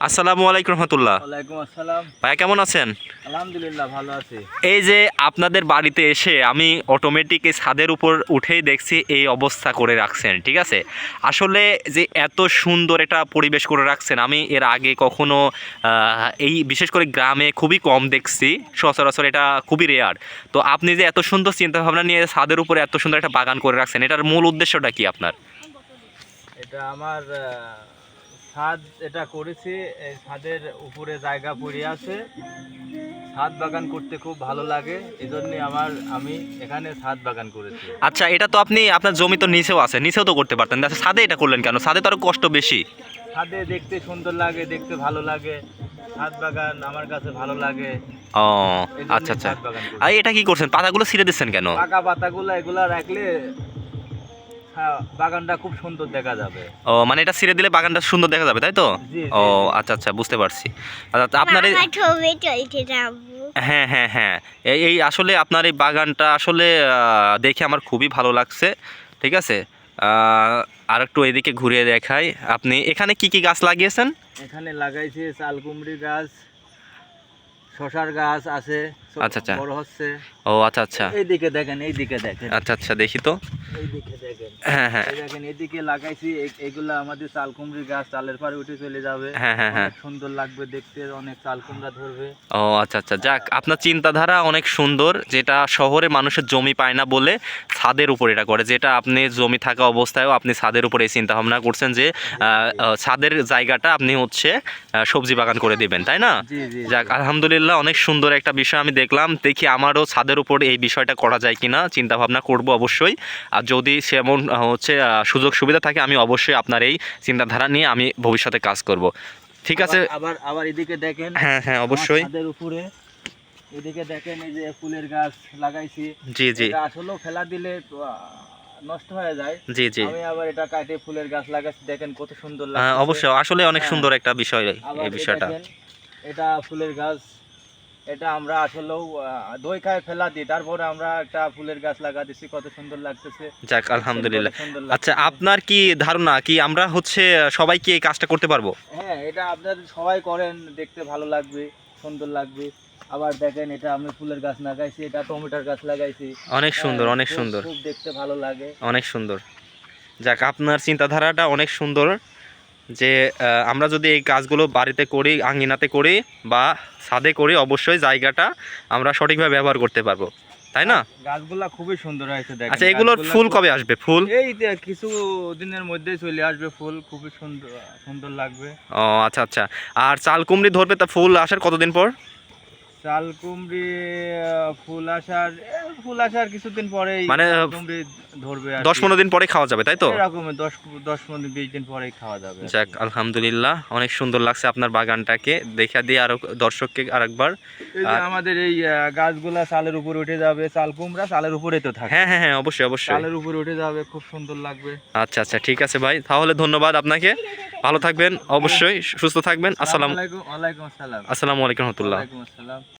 আসসালামু আলাইকুম রহমতুল্লাহ। ওয়ালাইকুম আসসালাম। ভাইয়া কেমন আছেন? আলহামদুলিল্লাহ ভালো আছি। এই যে আপনাদের বাড়িতে এসে আমি অটোমেটিক এই ছাদের উপর উঠেই দেখছি এই অবস্থা করে রাখছেন, ঠিক আছে। আসলে যে এত সুন্দর একটা পরিবেশ করে রাখছেন আমি এর আগে কখনো এই বিশেষ করে গ্রামে খুবই কম দেখছি, সচরাচর এটা খুবই রেয়ার। তো আপনি যে এত সুন্দর চিন্তাভাবনা নিয়ে ছাদের উপরে এত সুন্দর একটা বাগান করে রাখছেন, এটার মূল উদ্দেশ্যটা কি আপনার? এটা আমার ছাদ এটা করেছি, এই ছাদের উপরে জায়গা পড়ে আছে। ছাদ বাগান করতে খুব ভালো লাগে, এজন্য আমি এখানে ছাদ বাগান করেছি। আচ্ছা, এটা তো আপনি আপনার জমি তো নিচেও আছে, নিচেও তো করতে পারতেন, আচ্ছা ছাদে এটা করলেন কেন? ছাদে তো আরো কষ্ট বেশি। ছাদে দেখতে সুন্দর লাগে, দেখতে ভালো লাগে। ছাদ বাগান আমার কাছে ভালো লাগে। ও এজন্য আচ্ছা আচ্ছা। ছাদ বাগান করেছি। আর এটা কি করছেন, পাতাগুলো ছিঁড়ে দিচ্ছেন কেন? পাকা পাতাগুলো এগুলা রাখলে বাগানটা খুব সুন্দর দেখা যাবে। ও মানে এটা ছিঁড়ে দিলে বাগানটা সুন্দর দেখা যাবে, তাই তো? জি, ও জি, জি। আচ্ছা আচ্ছা, বুঝতে পারছি। আচ্ছা আপনার মামা ছবি তুলতে যাবো। হ্যাঁ হ্যাঁ হ্যাঁ, এই আসলে আপনার এই বাগানটা আসলে দেখে আমার খুবই ভালো লাগছে, ঠিক আছে। আর একটু এদিকে ঘুরিয়ে দেখাই, আপনি এখানে কি কি গাছ লাগিয়েছেন? এখানে লাগাইছি চাল কুমড়ি গাছ, শশার গাছ আছে, আচ্ছা আচ্ছা। বড় হচ্ছে। ও আচ্ছা আচ্ছা এইদিকে দেখেন, এইদিকে দেখেন, আচ্ছা আচ্ছা, দেখি তো। এইদিকে দেখেন, হ্যাঁ হ্যাঁ এই দেখেন এদিকে লাগাইছি। এগুলা আমাদের চাল কুমড়ি গাছ, চালের পাড়ে উঠে চলে যাবে। হ্যাঁ হ্যাঁ হ্যাঁ। অনেক সুন্দর লাগবে দেখতে, অনেক চাল কুমড়া ধরবে। ও আচ্ছা আচ্ছা, যাক আপনার চিন্তাধারা অনেক সুন্দর, যেটা শহরে মানুষের জমি পায় না বলে ছাদের উপর এটা করে, যেটা আপনি জমি থাকা অবস্থায়ও আপনি ছাদের উপরে এই চিন্তা ভাবনা করছেন যে ছাদের জায়গাটা আপনি হচ্ছে সবজি বাগান করে দিবেন, তাই না? জি জি। যাক আলহামদুলিল্লাহ, অনেক সুন্দর একটা বিষয় আমি দেখলাম, দেখি আমারও ছাদের উপর এই বিষয়টা করা যায় কিনা, চিন্তা ভাবনা করব অবশ্যই। আর যদি সেমন হচ্ছে সুযোগ সুবিধা থাকে আমি অবশ্যই আপনার এই চিন্তাধারা নিয়ে আমি ভবিষ্যতে কাজ করব, ঠিক আছে। আবার আবার এদিকে দেখেন। হ্যাঁ হ্যাঁ অবশ্যই। ছাদের উপরে এদিকে দেখেন, এই যে ফুলের গাছ লাগাইছি। জি জি এটা আসলেও ফেলা দিলে তো, নষ্ট হয়ে যায়। জি জি। আমি আবার এটা কাটে ফুলের গাছ লাগাচ্ছি, দেখেন কত সুন্দর লাগছে। অবশ্যই, আসলে অনেক সুন্দর একটা বিষয় আবার এই বিষয়টা। দেখেন, এটা ফুলের গাছ। এটা আমরা আসলেও দই খায় ফেলা দিই, তারপরে আমরা একটা ফুলের গাছ লাগা দিছি, কত সুন্দর লাগতেছে। যাক আলহামদুলিল্লাহ। কত সুন্দর আচ্ছা, লাগতেছে। আপনার কি ধারণা কি আমরা হচ্ছে সবাই কি এই কাজটা করতে পারবো? হ্যাঁ, এটা আপনারা সবাই করেন, দেখতে ভালো লাগবে, সুন্দর লাগবে। আবার দেখেন, এটা আমি ফুলের গাছ লাগাইছি, এটা টমেটোর গাছ লাগাইছি। অনেক সুন্দর, হ্যাঁ, অনেক খুব সুন্দর, খুব দেখতে ভালো লাগে। অনেক সুন্দর। যাক আপনার চিন্তাধারাটা অনেক সুন্দর, যে আমরা যদি এই কাজগুলো বাড়িতে করি, আঙ্গিনাতে করি বা ছাদে করি, অবশ্যই জায়গাটা আমরা সঠিকভাবে ব্যবহার করতে পারবো, তাই না? গাছগুলা খুবই সুন্দর হয়েছে দেখেন। আচ্ছা, এগুলোর গাছগুলা ফুল কবে আসবে? ফুল এই যে কিছু দিনের মধ্যেই চলে আসবে, ফুল খুবই সুন্দর সুন্দর লাগবে। ও আচ্ছা আচ্ছা। আর চাল কুমড়ি ধরবে, তা ফুল আসার কতদিন পর? চাল কুমড়ি ফুল আসার কিছুদিন পরেই মানে চাল কুমড়ি ধরবে আর 10-15 দিন পরে খাওয়া যাবে, তাই তো? এরকম 10-15-20 দিন পরেই খাওয়া যাবে আর যাক কি। আলহামদুলিল্লাহ, অনেক সুন্দর লাগছে আপনার বাগানটাকে দেখা দিয়ে, আরো দর্শককে আরেকবার। এই যে আমাদের এই গাছগুলা চালের উপরে উঠে যাবে, চাল কুমড়া চালের উপরে তো থাকে। হ্যাঁ হ্যাঁ হ্যাঁ, অবশ্যই অবশ্যই। চালের উপরে উঠে যাবে, খুব সুন্দর লাগবে। আচ্ছা আচ্ছা, ঠিক আছে ভাই, তাহলে ধন্যবাদ আপনাকে, ভালো থাকবেন, অবশ্যই সুস্থ থাকবেন। ওয়ালাইকুম আসসালাম। আসসালামু আলাইকুম রহমতুল্লাহ। ওয়ালাইকুম আসসালাম।